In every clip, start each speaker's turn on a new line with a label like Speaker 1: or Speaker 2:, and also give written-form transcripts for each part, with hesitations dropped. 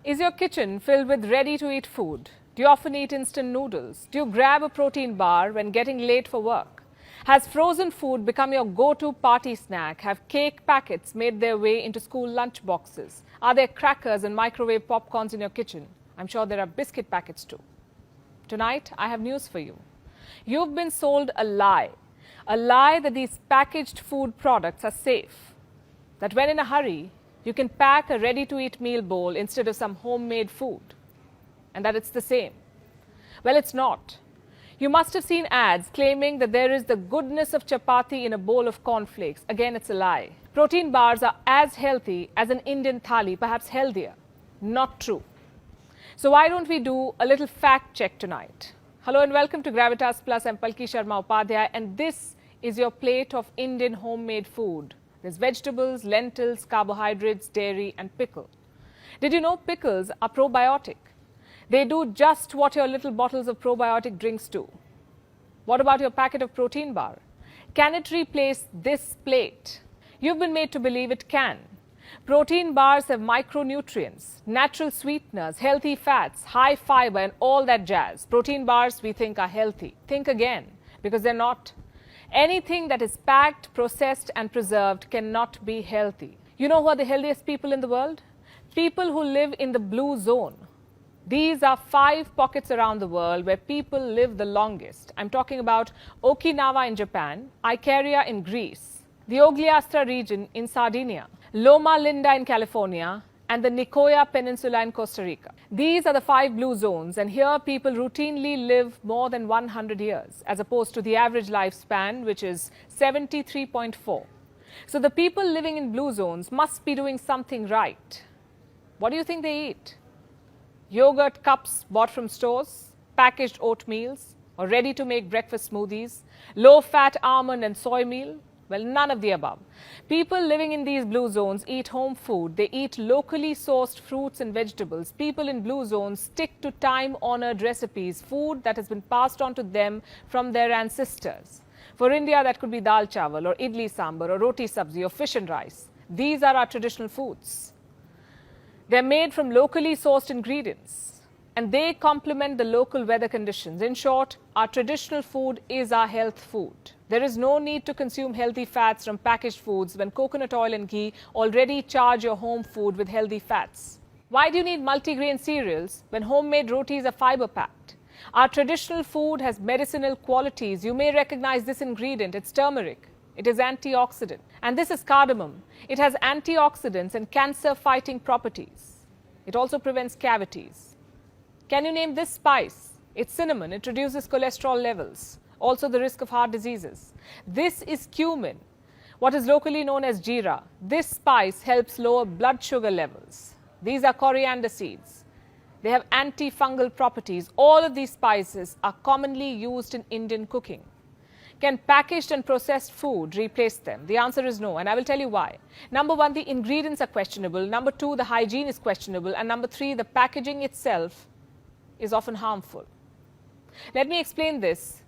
Speaker 1: Is your kitchen filled with ready-to-eat food? Do you often eat instant noodles? Do you grab a protein bar when getting late for work? Has frozen food become your go-to party snack? Have cake packets made their way into school lunch boxes? Are there crackers and microwave popcorns in your kitchen? I'm sure there are biscuit packets too. Tonight, I have news for you. You've been sold a lie that these packaged food products are safe, that when in a hurry, you can pack a ready-to-eat meal bowl instead of some homemade food, and that it's the same. Well, it's not. You must have seen ads claiming that there is the goodness of chapati in a bowl of cornflakes. Again, it's a lie. Protein bars are as healthy as an Indian thali, perhaps healthier. Not true. So why don't we do a little fact check tonight? Hello and welcome to Gravitas Plus. I'm Palki Sharma Upadhyay, and this is your plate of Indian homemade food. There's vegetables, lentils, carbohydrates, dairy and pickle. Did you know pickles are probiotic? They do just what your little bottles of probiotic drinks do. What about your packet of protein bar? Can it replace this plate? You've been made to believe it can. Protein bars have micronutrients, natural sweeteners, healthy fats, high fiber and all that jazz. Protein bars we think are healthy. Think again, because they're not. Anything that is packed, processed and preserved cannot be healthy. You know who are the healthiest people in the world? People who live in the blue zone. These are 5 pockets around the world where people live the longest. I'm talking about Okinawa in Japan, Icaria in Greece, the Ogliastra region in Sardinia, Loma Linda in California, and the Nicoya Peninsula in Costa Rica. These are the 5 blue zones, and here people routinely live more than 100 years, as opposed to the average lifespan, which is 73.4. So the people living in blue zones must be doing something right. What do you think they eat? Yogurt cups bought from stores, packaged oatmeals, or ready-to-make breakfast smoothies, low-fat almond and soy meal? Well, none of the above. People living in these blue zones eat home food. They eat locally sourced fruits and vegetables. People in blue zones stick to time-honored recipes, food that has been passed on to them from their ancestors. For India, that could be dal chawal or idli sambar or roti sabzi or fish and rice. These are our traditional foods. They're made from locally sourced ingredients, and they complement the local weather conditions. In short, our traditional food is our health food. There is no need to consume healthy fats from packaged foods when coconut oil and ghee already charge your home food with healthy fats. Why do you need multigrain cereals when homemade rotis are fiber-packed? Our traditional food has medicinal qualities. You may recognize this ingredient. It's turmeric. It is antioxidant. And this is cardamom. It has antioxidants and cancer-fighting properties. It also prevents cavities. Can you name this spice? It's cinnamon. It reduces cholesterol levels, also the risk of heart diseases. This is cumin, what is locally known as jeera. This spice helps lower blood sugar levels. These are coriander seeds. They have antifungal properties. All of these spices are commonly used in Indian cooking. Can packaged and processed food replace them? The answer is no, and I will tell you why. Number 1, the ingredients are questionable. Number 2, the hygiene is questionable. And number 3, the packaging itself is often harmful. Let me explain this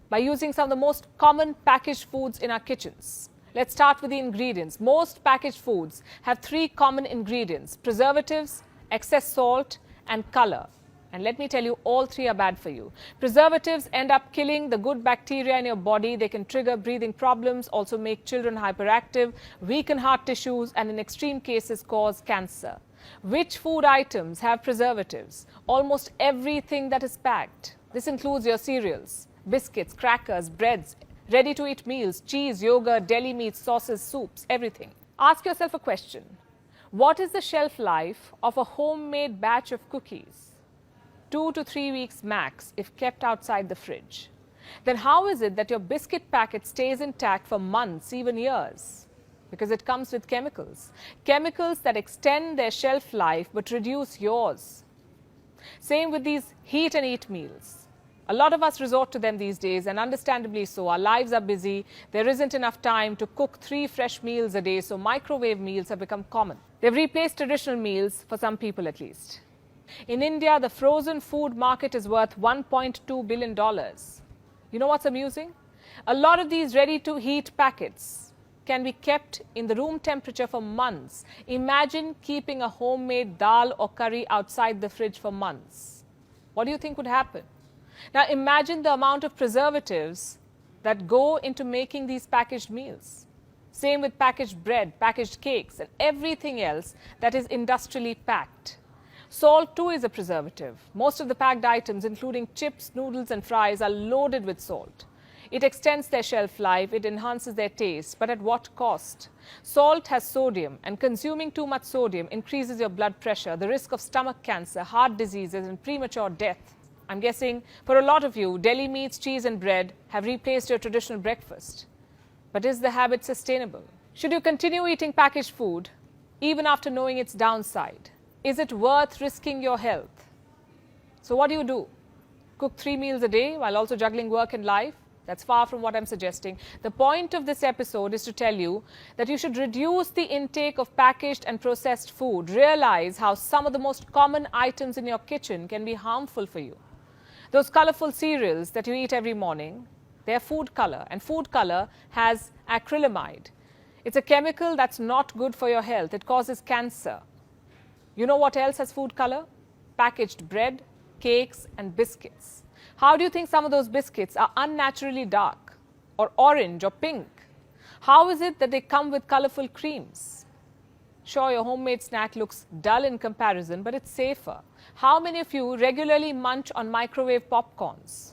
Speaker 1: by using some of the most common packaged foods in our kitchens. Let's start with the ingredients. Most packaged foods have 3 common ingredients: preservatives, excess salt, and color. And let me tell you, all 3 are bad for you. Preservatives end up killing the good bacteria in your body. They can trigger breathing problems, also make children hyperactive, weaken heart tissues, and in extreme cases cause cancer. Which food items have preservatives? Almost everything that is packed. This includes your cereals, biscuits, crackers, breads, ready-to-eat meals, cheese, yogurt, deli meats, sauces, soups, everything. Ask yourself a question. What is the shelf life of a homemade batch of cookies? 2 to 3 weeks max if kept outside the fridge. Then how is it that your biscuit packet stays intact for months, even years? Because it comes with chemicals. Chemicals that extend their shelf life but reduce yours. Same with these heat and eat meals. A lot of us resort to them these days, and understandably so. Our lives are busy. There isn't enough time to cook 3 fresh meals a day, so microwave meals have become common. They've replaced traditional meals, for some people at least. In India, the frozen food market is worth $1.2 billion. You know what's amusing? A lot of these ready-to-heat packets can be kept in the room temperature for months. Imagine keeping a homemade dal or curry outside the fridge for months. What do you think would happen? Now imagine the amount of preservatives that go into making these packaged meals. Same with packaged bread, packaged cakes, and everything else that is industrially packed. Salt too is a preservative. Most of the packed items, including chips, noodles and fries, are loaded with salt. It extends their shelf life, it enhances their taste, but at what cost? Salt has sodium, and consuming too much sodium increases your blood pressure, the risk of stomach cancer, heart diseases and premature death. I'm guessing for a lot of you, deli meats, cheese and bread have replaced your traditional breakfast. But is the habit sustainable? Should you continue eating packaged food even after knowing its downside? Is it worth risking your health? So what do? Cook 3 meals a day while also juggling work and life? That's far from what I'm suggesting. The point of this episode is to tell you that you should reduce the intake of packaged and processed food. Realize how some of the most common items in your kitchen can be harmful for you. Those colorful cereals that you eat every morning, they're food color, and food color has acrylamide. It's a chemical that's not good for your health. It causes cancer. You know what else has food color? Packaged bread, cakes and biscuits. How do you think some of those biscuits are unnaturally dark or orange or pink? How is it that they come with colorful creams? Sure, your homemade snack looks dull in comparison, but it's safer. How many of you regularly munch on microwave popcorns?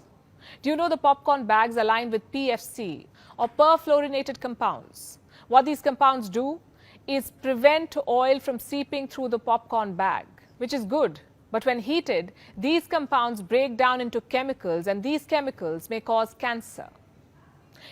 Speaker 1: Do you know the popcorn bags are lined with PFC or perfluorinated compounds? What these compounds do is prevent oil from seeping through the popcorn bag, which is good. But when heated, these compounds break down into chemicals, and these chemicals may cause cancer.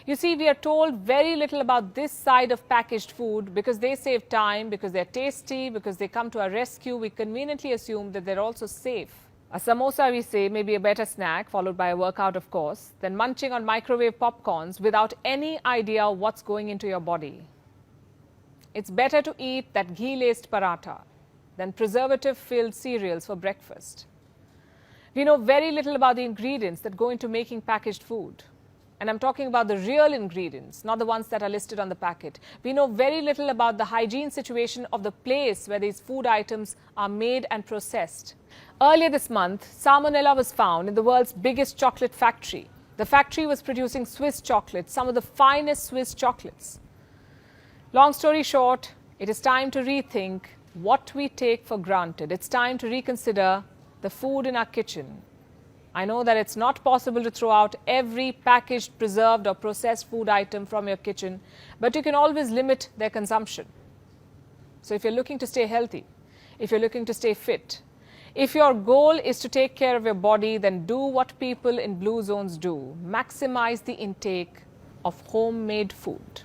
Speaker 1: You see, we are told very little about this side of packaged food because they save time, because they're tasty, because they come to our rescue. We conveniently assume that they're also safe. A samosa, we say, may be a better snack, followed by a workout, of course, than munching on microwave popcorns without any idea what's going into your body. It's better to eat that ghee-laced paratha than preservative-filled cereals for breakfast. We know very little about the ingredients that go into making packaged food. And I'm talking about the real ingredients, not the ones that are listed on the packet. We know very little about the hygiene situation of the place where these food items are made and processed. Earlier this month, salmonella was found in the world's biggest chocolate factory. The factory was producing Swiss chocolates, some of the finest Swiss chocolates. Long story short, it is time to rethink what we take for granted. It's time to reconsider the food in our kitchen. I know that it's not possible to throw out every packaged, preserved or processed food item from your kitchen, but you can always limit their consumption. So if you're looking to stay healthy, if you're looking to stay fit, if your goal is to take care of your body, then do what people in blue zones do. Maximize the intake of homemade food.